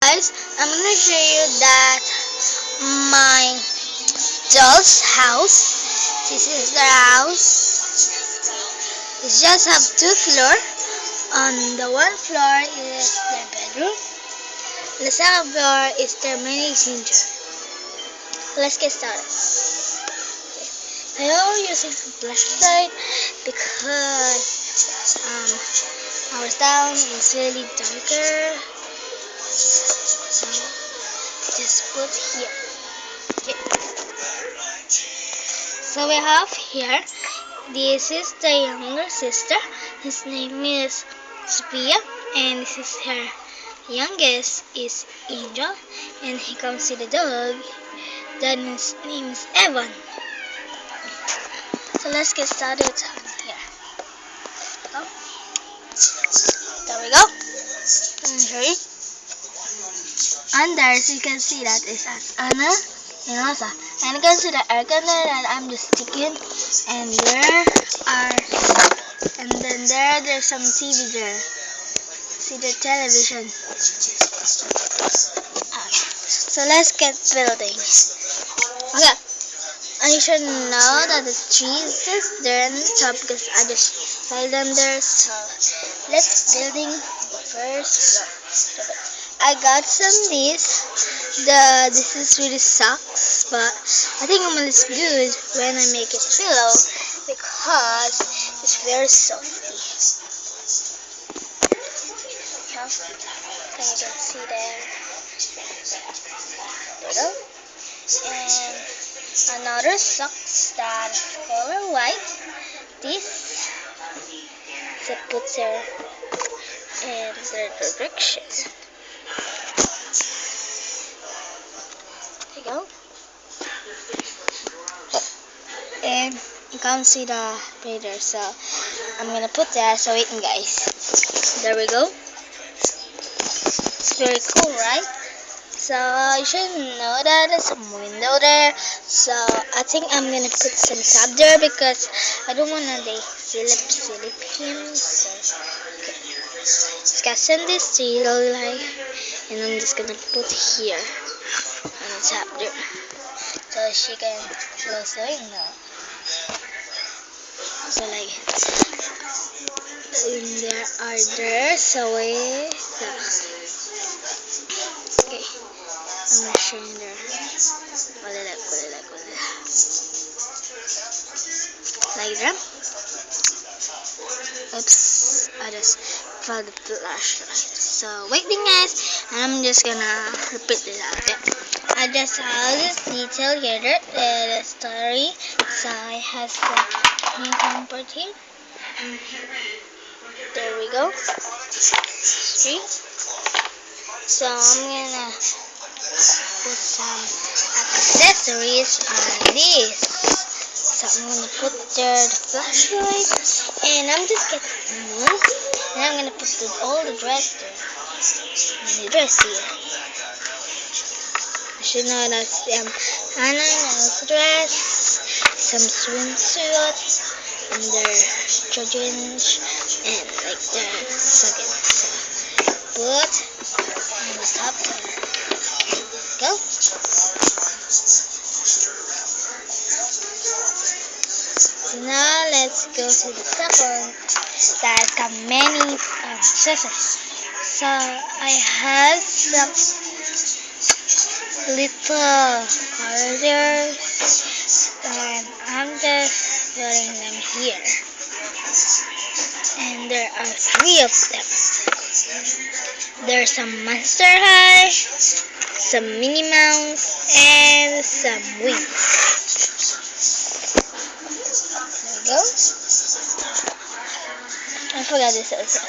Guys, I'm gonna show you that my doll's house. This is the house. It just have two floors. On the one floor is their bedroom. On the second floor is their mini ginger. Let's get started. I am using some flashlight because our town is really darker. So just put here. Okay. So we have here, this is the younger sister. His name is Sophia, and this is her youngest is Angel, and he comes with the dog. That his name is Evan. So let's get started here. Oh, there we go. Let me show you. And there, so you can see that is as Anna and Elsa. And you can see the air conditioner that I'm just sticking. And there's some TV there. See the television. Okay. So let's get building. Okay. And you should know that the trees is there on the top because I just fell them there. So let's building the first floor. I got some this is really sucks, but I think I'm gonna good when I make it pillow because it's very softy. Yeah, and you can see there. There we go. And another socks that is color white. This is a put there in the direction. There you go. And you can't see the radar, so I'm gonna put that. So waiting, guys. There we go. It's very cool, right? So you should know that there's some window there. So I think I'm gonna put some tab there because I don't wanna they slip him. So okay. Just gotta send this to you like, and I'm just gonna put here on the tab there, so she can close the window. So like there are there, so okay, I'm showing there. Like that. Oops, I just found the flashlight. So waiting, guys, and I'm just gonna repeat this out. Okay. I just have this detail here, the story. So I have the new part here. There we go. 3. So I'm gonna put some accessories on this. So I'm gonna put there the flashlight, and I'm just getting moon, and I'm gonna put all the dress there. And the dress here. You should know that's Anna's dress, some swimsuit, and their children's, and like their second. So put on the top there. Go. So now let's go to the second. That's got many accessories. So I have some little colors, and I'm just putting them here. And there are 3 of them. There's some Monster High, some Minnie Mouse, and some wings. There we go. I forgot this also.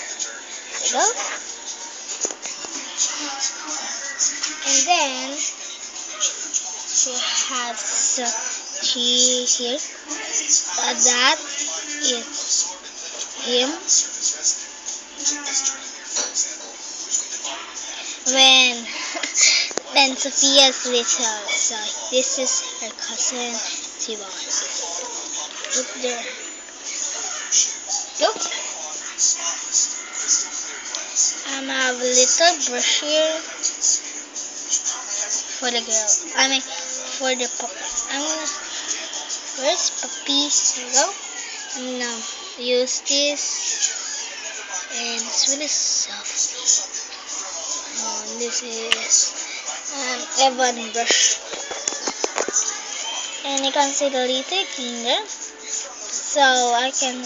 There we go. And then she has cheese here. That is him. When Sophia's little, so this is her cousin Tiwan. Look there. Look. I have a little brush here for the girl. I mean, for the puppy. I'm gonna first puppy. Here we go. I'm gonna use this, and it's really soft. This is Evan brush, and you can see the little cleaner. So I can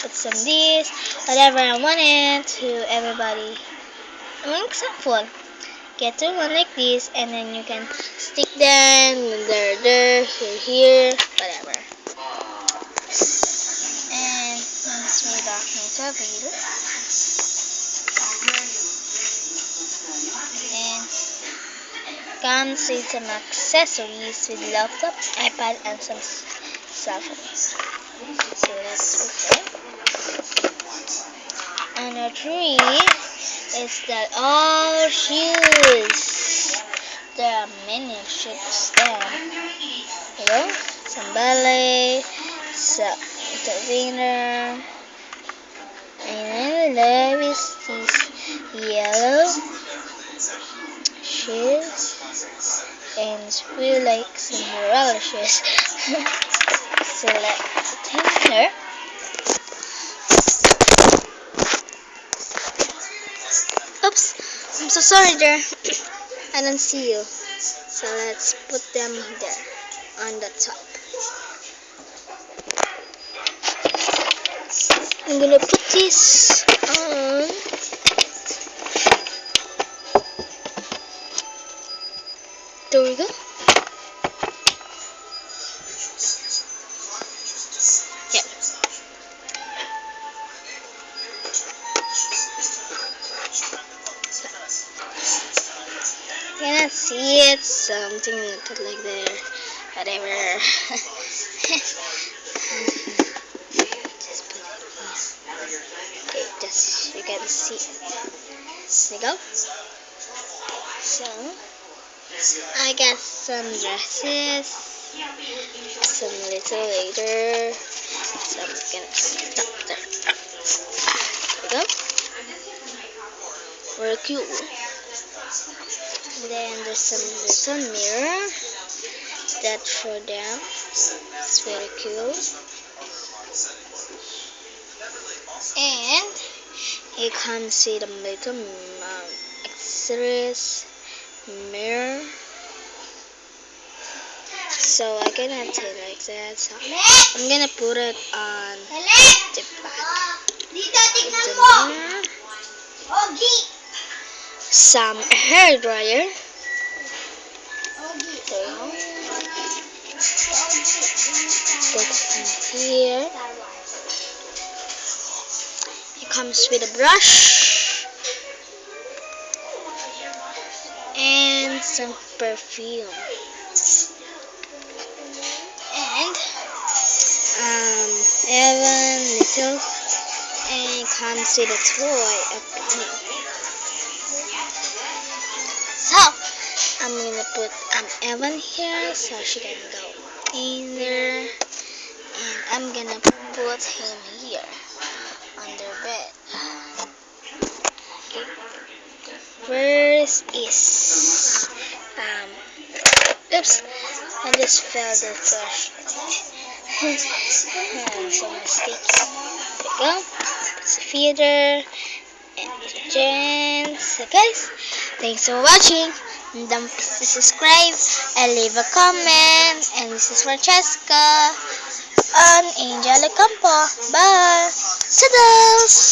put some this, whatever I wanted to everybody. An example, get to one like this, and then you can stick them there, here, whatever. And once we back into a video, and comes with some accessories with laptop, iPad, and some cell phones. So let's open. And the three is that all shoes. There are many shoes there. You know, some ballet, some winner, and there is this yellow shoes, and it's really like Cinderella shoes. Select container. Oops, I'm so sorry there. I don't see you. So let's put them there on the top. I'm gonna put this on. There we go. Yeah. Cannot see it, something like there, whatever. Okay, just you can see it. There you go. So I got some dresses, some little later, so I'm gonna stop there. There you go. Very cute. Then there's some little mirror that for them. It's very cool. And it comes with a little accessories, mirror. So I cannot take like that. So I'm gonna put it on the back. The mirror. Some hair dryer. There you go. That's in here. It comes with a brush and some perfume. And Evan little, and it comes with a toy of pink. So I'm gonna put Evan here so she can go in there, and I'm gonna put him here on the bed. Okay. First is oops, I just fell the brush. So mistake. There you go. It's a feeder and the gents. So guys, thanks for watching. And don't forget to subscribe and leave a comment. And this is Francesca on Angel Campo. Bye. Toodles.